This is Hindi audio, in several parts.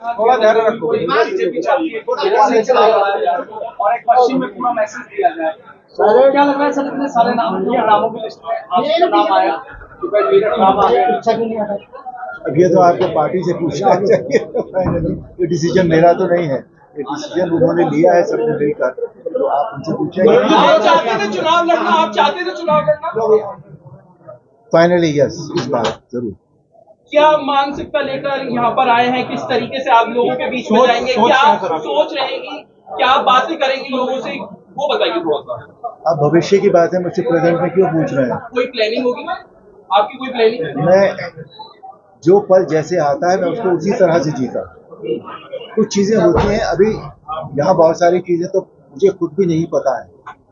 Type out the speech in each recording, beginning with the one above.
थोड़ा ध्यान रखो। बीजेपी चाहती है कि से चलाया जाए और एक पश्चिम में पूरा मैसेज दिया जाए। तो क्या लग रहा है सर, इतने सारे नाम दिए, नामों की लिस्ट में आपका नाम आया, मेरठ नाम आ गया, इच्छा क्यों नहीं आ रहा? अब ये तो आपको पार्टी से पूछना चाहिए। फाइनली ये डिसीजन मेरा तो नहीं है, ये डिसीजन उन्होंने लिया है सबने मिलकर, तो आप उनसे पूछेंगे। आप चाहते थे चुनाव लड़ना, आप चाहते थे चुनाव लड़ना। फाइनली यस, इस बार जरूर। क्या मानसिकता लेकर यहाँ पर आए हैं, किस तरीके से आप लोगों के बीच में जाएंगे, क्या सोच रहेगी, क्या बातें करेंगे लोगों से, वो बताइए थोड़ा सा। अब भविष्य की बात है, मुझसे प्रेजेंट में क्यों पूछ रहे हैं? कोई प्लानिंग होगी आपकी, कोई प्लानिंग? मैं जो पल जैसे आता है मैं उसको उसी तरह से जीता। कुछ चीजें होती हैं अभी यहाँ, बहुत सारी चीजें तो मुझे खुद भी नहीं पता है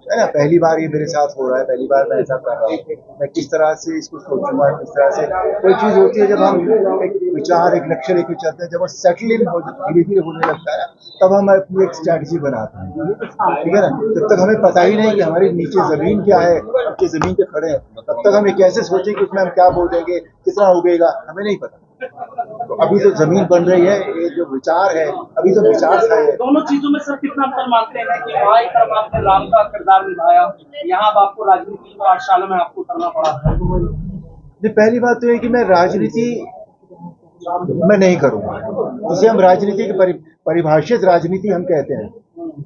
ना। पहली बार ये मेरे साथ हो रहा है, पहली बार मैं ऐसा कर रहा हूँ। मैं किस तरह से इसको सोचूंगा, किस तरह से कोई चीज होती है, जब हम एक विचार एक लक्ष्य लेकर चलते हैं, जब वो सेटल इन हो धीरे धीरे होने लगता है, तब हम अपनी एक स्ट्रैटेजी बनाते हैं, ठीक है ना। जब तक हमें पता ही नहीं कि हमारी नीचे जमीन क्या है, नीचे जमीन पे खड़े हैं, तब तक हम ये कैसे सोचें कि उसमें हम क्या बोलेंगे, कितना उगेगा, हमें नहीं पता। तो अभी तो जमीन बन रही है, ये जो विचार है अभी तो विचार था। दोनों चीजों में सर कितना अंतर मानते हैं कि वहाँ एक तरफ आपने राम का किरदार निभाया, यहाँ अब आपको राजनीति को 8 सालों में आपको करना पड़ा है? पहली बात तो है कि मैं राजनीति मैं नहीं करूंगा, जिसे हम राजनीति की परिभाषित राजनीति हम कहते हैं,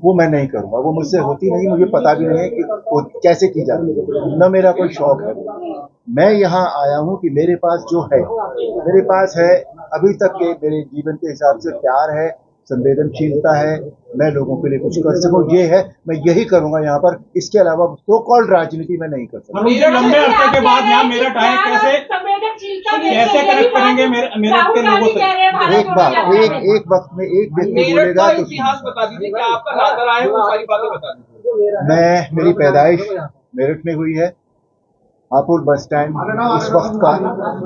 वो मैं नहीं करूंगा। वो मुझसे होती नहीं, मुझे पता भी नहीं है कि वो कैसे की जाती है, न मेरा कोई शौक है। मैं यहाँ आया हूँ कि मेरे पास जो है, मेरे पास है अभी तक के मेरे जीवन के हिसाब से प्यार है, संवेदनशीलता है, मैं लोगों के लिए कुछ कर सकूं, ये है, मैं यही करूंगा यहाँ पर। इसके अलावा सो कॉल्ड राजनीति में नहीं कर सकता। लंबे अरसे के बाद यहाँ मेरठ आए, कैसे कनेक्ट करेंगे मेरठ के लोगों से? एक वक्त में एक व्यक्ति बोलेगा तो इतिहास बता दीजिए, क्या आपका नाता रहा है, वो सारी बातें बता दीजिए। मेरी पैदाइश मेरठ में हुई है, हापुड़ बस स्टैंड उस वक्त का,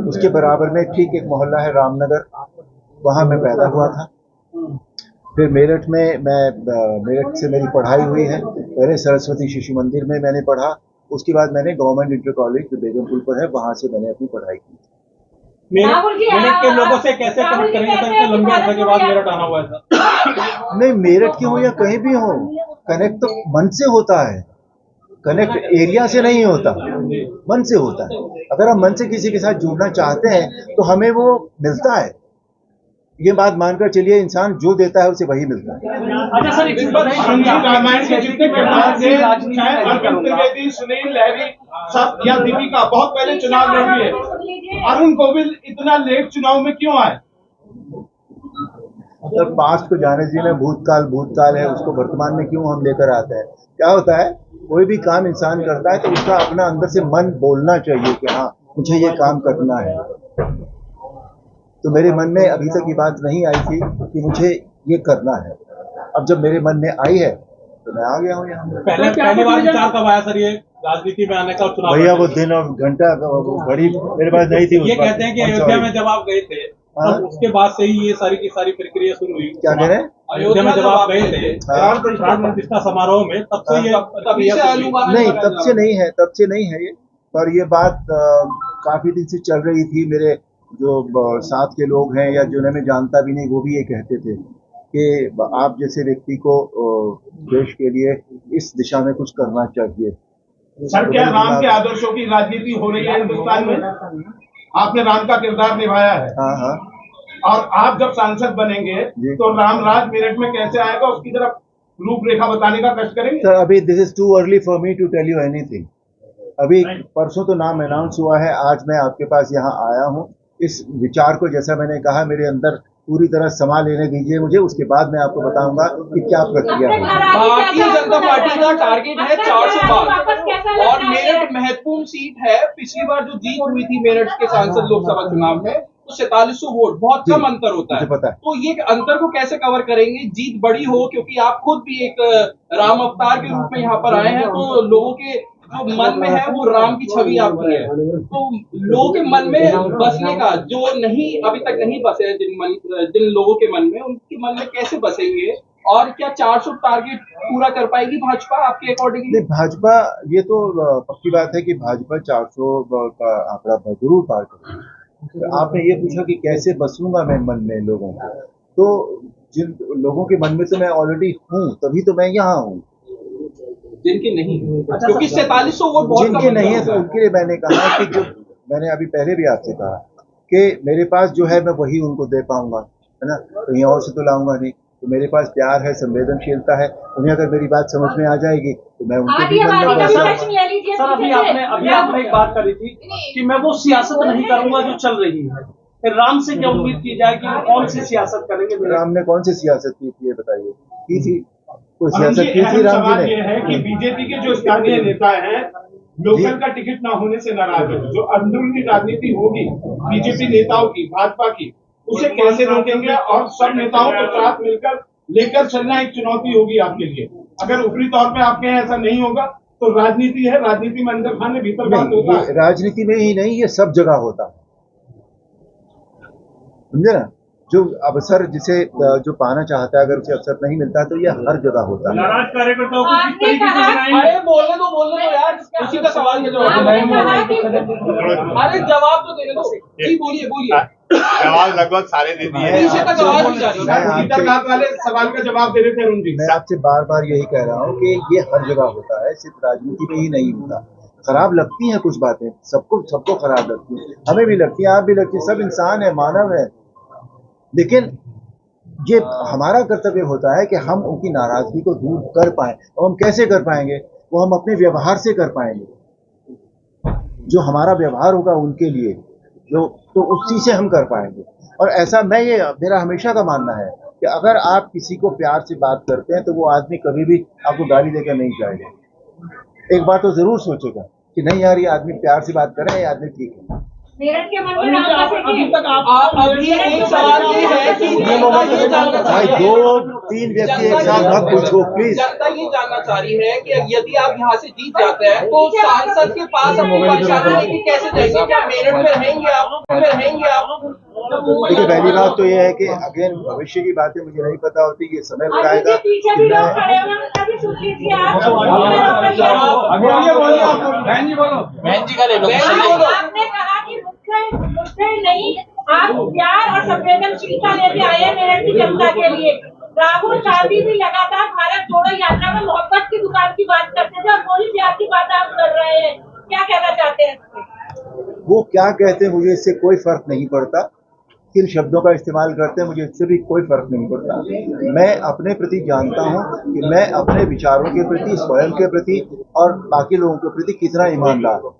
उसके बराबर में ठीक एक मोहल्ला है रामनगर, वहाँ मैं पैदा हुआ था। फिर मेरठ में मेरठ से मेरी पढ़ाई हुई है। पहले सरस्वती शिशु मंदिर में मैंने पढ़ा, उसके बाद मैंने गवर्नमेंट इंटर कॉलेज जो बेगमपुर पर है, वहाँ से मैंने अपनी पढ़ाई की। मेरठ के लोगों से कैसे कनेक्ट करेंगे सर, इतने लंबे अर्से के बाद मेरठ आना हुआ है सर? नहीं, मेरठ की हो या कहीं भी हो, कनेक्ट तो मन से होता है, कनेक्ट एरिया से नहीं होता, मन से होता है। अगर हम मन से किसी के साथ जुड़ना चाहते हैं तो हमें वो मिलता है। ये बात मानकर चलिए, इंसान जो देता है उसे वही मिलता है। अच्छा सर, एक बात, रामायण के जितने किरदार थे, चाहे अरविंद त्रिवेदी, सुनील लहरी सब या दीपिका, बहुत पहले चुनाव लड़ रही है, अरुण गोविल इतना लेट चुनाव में क्यों आए? मतलब पास्ट को जाने दीजिए, भूतकाल है, उसको वर्तमान में क्यों हम लेकर आते हैं? क्या होता है, कोई भी काम इंसान करता है तो उसका अपना अंदर से मन बोलना चाहिए कि हाँ मुझे ये काम करना है। तो मेरे मन में अभी तक ये बात नहीं आई थी कि मुझे ये करना है। अब जब मेरे मन में आई है तो मैं आ गया हूँ यहाँ। पहली बार विचार कब आया सर ये राजनीति में आने का? चुनाव भैया वो दिन और घंटा बड़ी मेरे पास नहीं थी। ये कहते हैं कि अयोध्या में जब आप गए थे तब उसके बाद से ही ये सारी की सारी प्रक्रिया शुरू हुई। क्या कह रहे हैं? अयोध्या में जब आप गए थे प्राण प्रतिष्ठा समारोह में, तब से ये नहीं, तब से नहीं है ये, पर ये बात काफी दिन से चल रही थी। मेरे जो साथ के लोग हैं या जिन्हें मैं जानता भी नहीं, वो भी ये कहते थे कि आप जैसे व्यक्ति को देश के लिए इस दिशा में कुछ करना चाहिए। सर, क्या राम के आदर्शों की राजनीति हो रही है हिंदुस्तान में? आपने राम का किरदार निभाया है। हाँ। और आप जब सांसद बनेंगे तो राम राज मेरठ में कैसे आएगा, उसकी तरफ रूपरेखा बताने का कष्ट करेंगे? सर, अभी this is too early for me to tell you anything. अभी परसों तो नाम अनाउंस हुआ है, आज मैं आपके पास यहाँ आया हूँ। इस विचार को, जैसा मैंने कहा, मेरे अंदर पूरी तरह समा लेने दीजिए मुझे, उसके बाद मैं आपको बताऊंगा कि क्या प्रक्रिया है। भारतीय जनता पार्टी का टारगेट है 400 पार और मेरठ महत्वपूर्ण सीट है। पिछली बार जो जीत हुई थी मेरठ के सांसद लोकसभा चुनाव में, तो 4700 वोट, बहुत कम अंतर होता है। पता है। तो ये अंतर को कैसे कवर करेंगे? जीत बड़ी हो, क्योंकि आप खुद भी एक राम अवतार के रूप में यहाँ पर आए हैं, तो लोगों के जो मन में है वो राम की छवि आपकी है। तो लोगों के मन में बसने का, जो नहीं अभी तक नहीं बसे हैं, जिन लोगों के मन में, उनके मन में कैसे बसेंगे? और क्या 400 टारगेट पूरा कर पाएगी भाजपा आपके अकॉर्डिंग? नहीं, भाजपा, ये तो पक्की बात है कि भाजपा 400 का आंकड़ा जरूर पार करेगी। तो आपने ये पूछा कि कैसे बसूंगा मैं मन में लोगों को, तो जिन लोगों के मन में तो मैं ऑलरेडी हूँ, तभी तो मैं यहाँ हूँ। जिनके नहीं, क्योंकि 4700 वोट बहुत जिनके नहीं है तो उनके लिए मैंने कहा कि जो मैंने अभी पहले भी आपसे कहा कि मेरे पास जो है मैं वही उनको दे पाऊंगा, है ना, कहीं और से तो लाऊंगा नहीं। तो मेरे पास प्यार है, संवेदनशीलता है, उन्हें अगर मेरी बात समझ में आ जाएगी तो मैं उनके भी मन में सर, अभी आपने एक बात करी थी कि मैं वो सियासत नहीं करूंगा जो चल रही है, फिर राम से क्या उम्मीद की जाए कि वो कौन सी सियासत करेंगे? राम ने कौन सी सियासत की थी, ये बताइए? की थी कोई सियासत की थी राम जी ने? ये है कि बीजेपी के जो स्थानीय नेता हैं लोकल का टिकट ना होने से नाराज है। जो अंदरूनी राजनीति होगी बीजेपी नेताओं की, भाजपा की, उसे कैसे रोकेंगे? और सब नेताओं को साथ मिलकर लेकर चलना एक चुनौती होगी आपके लिए। अगर ऊपरी तौर पे आपके यहाँ ऐसा नहीं होगा तो राजनीति है, राजनीति में अंदर खाने भीतर बात होता है। राजनीति में ही नहीं, ये सब जगह होता है, समझे ना? जो अवसर जिसे जो पाना चाहता है, अगर उसे अवसर नहीं मिलता तो यह हर जगह होता है। नाराज कार्यकर्ताओं को किस तरीके से मनाएंगे? अरे बोलने दो यार, उसी का सवाल के जवाब। अरे जवाब तो देने दो जी, बोलिए। जवाब लगभग सारे दे दिए। पीछे का जवाब नहीं जारी है। वाले सवाल का जवाब दे रहे थे अरुण जी। मैं आपसे बार बार यही कह रहा हूँ कि ये हर जगह होता है, सिर्फ राजनीति में ही नहीं होता। खराब लगती हैं कुछ बातें, सबको खराब लगती है, हमें भी लगती है, आप भी लगती है, सब इंसान है, मानव है। लेकिन ये हमारा कर्तव्य होता है कि हम उनकी नाराजगी को दूर कर पाए। और हम कैसे कर पाएंगे? वो हम अपने व्यवहार से कर पाएंगे। जो हमारा व्यवहार होगा उनके लिए, जो तो उसी से हम कर पाएंगे। और ऐसा मेरा हमेशा का मानना है कि अगर आप किसी को प्यार से बात करते हैं तो वो आदमी कभी भी आपको गाली देकर नहीं जाएगा। एक बार तो जरूर सोचेगा कि नहीं यार, ये आदमी प्यार से बात कर रहा है, ये आदमी ठीक है। मेरठ के मन में अभी तक आप अभी एक सवाल ये है कि भाई 2-3 व्यक्ति एक साथ मत पूछो प्लीज। जनता ये जानना चाह रही है कि यदि आप यहाँ से जीत जाते हैं तो सांसद के पास अपनी परेशानी लेके कैसे जाएंगे? क्या मेरठ में रहेंगे आप? देखिए, पहली बात तो ये है कि अगेन भविष्य की बातें मुझे नहीं पता होती, ये समय बताएगा। पीछे भी लोग खड़े हुए हैं, कभी सुन लीजिए आप। आपने कहा कि मुद्दे नहीं, आप प्यार और संवेदनशीलता लेके आए हैं मेरठ की जनता के लिए। राहुल गांधी भी लगातार भारत जोड़ो यात्रा में मोहब्बत की दुकान की बात करते थे और वही प्यार की बात आप कर रहे हैं, क्या कहना चाहते हैं? वो क्या कहते हैं मुझे इससे कोई फर्क नहीं पड़ता, किन शब्दों का इस्तेमाल करते हैं मुझे इससे भी कोई फर्क नहीं पड़ता। मैं अपने प्रति जानता हूं कि मैं अपने विचारों के प्रति, स्वयं के प्रति और बाकी लोगों के प्रति कितना ईमानदार हूं,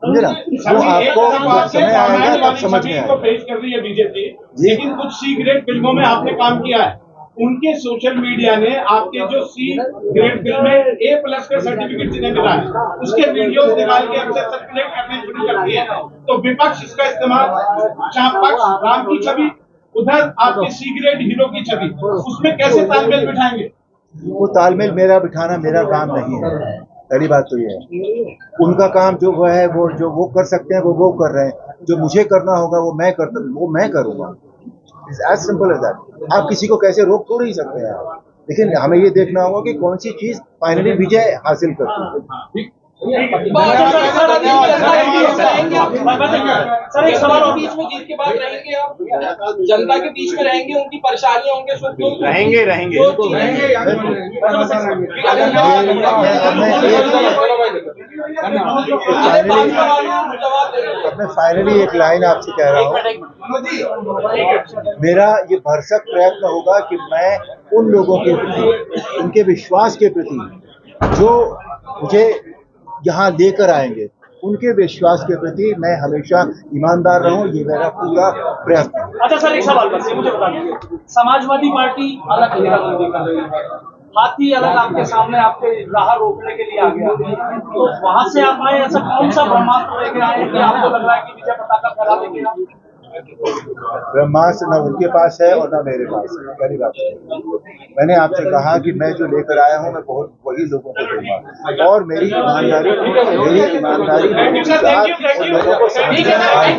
समझे ना? वो आपको जब समय आएगा तब समझ में आएगा। पेश कर रही है बीजेपी, लेकिन कुछ सी ग्रेड फिल्मों में आपने काम किया है। उनके सोशल मीडिया ने आपके जो सी ग्रेड फिल्म में A+ का सर्टिफिकेट जिन्हें मिला है उसके वीडियोस निकाल के अक्सर सर्कुलेट करने शुरू कर दिए। तो विपक्ष इसका इस्तेमाल, जहाँ पक्ष राम की छवि, उधर आपके सी ग्रेड हीरो की छवि, उसमें कैसे तालमेल बिठाएंगे? वो तालमेल मेरा काम नहीं है। पहली बात तो ये है, उनका काम जो है वो कर सकते हैं, वो कर रहे हैं। जो मुझे करना होगा वो मैं करूंगा। It's as simple as that। आप किसी को कैसे रोक तो नहीं सकते हैं, लेकिन हमें ये देखना होगा कि कौन सी चीज फाइनली विजय हासिल करती है। सर एक सवाल बीच में जीत के बाद रहेंगे आप? जनता के बीच में रहेंगे, उनकी परेशानियां, उनके सुख रहेंगे मैं फाइनली एक लाइन आपसे कह रहा हूँ, मेरा ये भरसक प्रयत्न होगा कि मैं उन लोगों के प्रति, उनके विश्वास के प्रति जो मुझे यहाँ लेकर आएंगे, उनके विश्वास के प्रति मैं हमेशा ईमानदार रहूं, ये मेरा पूरा प्रयत्न है। अच्छा सर, एक सवाल बस मुझे बता दीजिए, समाजवादी पार्टी अलग घेराबंदी कर रही है, हाथी अलग आपके सामने आपके राह रोकने के लिए आ गया, तो वहां से आप आए, ऐसा कौन सा ब्रह्मास्त्र लेके आए कि आपको लग रहा है कि विजय पताका फहरा देंगे आप? ब्रह्मास्त्र न उनके पास है और न मेरे पास है। पहली बात मैंने आपसे कहा कि मैं जो लेकर आया हूँ मैं बहुत वही लोगों को दूंगा, और मेरी ईमानदारी लोगों को समझना है।